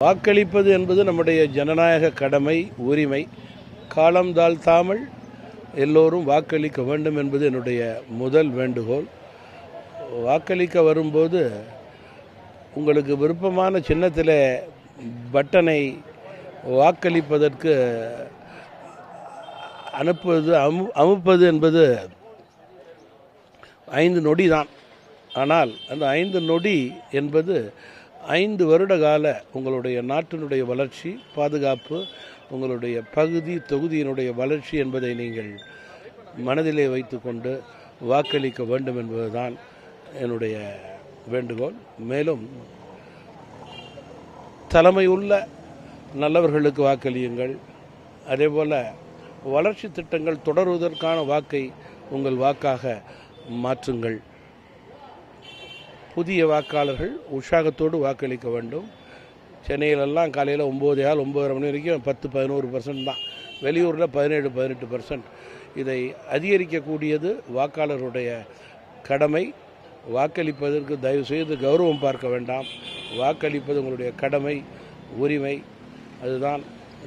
வாக்களிப்பது என்பது நம்முடைய ஜனநாயக கடமை, உரிமை. காலம் தாழ்த்தாமல் எல்லோரும் வாக்களிக்க வேண்டும் என்பது என்னுடைய முதல் வேண்டுகோள். வாக்களிக்க வரும்போது உங்களுக்கு விருப்பமான சின்னத்தில் பட்டனை வாக்களிப்பதற்கு அமுப்பது என்பது 5 நொடி தான். ஆனால் அந்த 5 நொடி என்பது 5 வருட கால உங்களுடைய நாட்டினுடைய வளர்ச்சி, பாதுகாப்பு, உங்களுடைய பகுதி தொகுதியினுடைய வளர்ச்சி என்பதை நீங்கள் மனதிலே வைத்துக்கொண்டு வாக்களிக்க வேண்டும் என்பதுதான் என்னுடைய வேண்டுகோள். மேலும் தலைமையுள்ள நல்லவர்களுக்கு வாக்களியுங்கள். அதேபோல் வளர்ச்சி திட்டங்கள் தொடருவதற்கான வாக்கை உங்கள் வாக்காக மாற்றுங்கள். புதிய வாக்காளர்கள் உற்சாகத்தோடு வாக்களிக்க வேண்டும். சென்னையிலெல்லாம் காலையில் 9:30 மணி வரைக்கும் 10-11% தான். வெளியூரில் 17-18%. இதை அதிகரிக்கக்கூடியது வாக்காளருடைய கடமை. வாக்களிப்பதற்கு தயவுசெய்து கௌரவம் பார்க்க வேண்டாம். வாக்களிப்பது உங்களுடைய கடமை, உரிமை. அதுதான்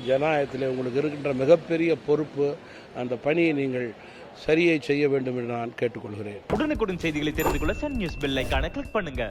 ஜனநாயகத்தில் உங்களுக்கு இருக்கின்ற மிகப்பெரிய பொறுப்பு. அந்த பணியை நீங்கள் சரியை செய்ய வேண்டும் என்று நான் கேட்டுக்கொள்கிறேன். உடனுக்குடன் செய்திகளை தெரிந்து கொள்ள சன் நியூஸ் பெல் ஐகானை கிளிக் பண்ணுங்க.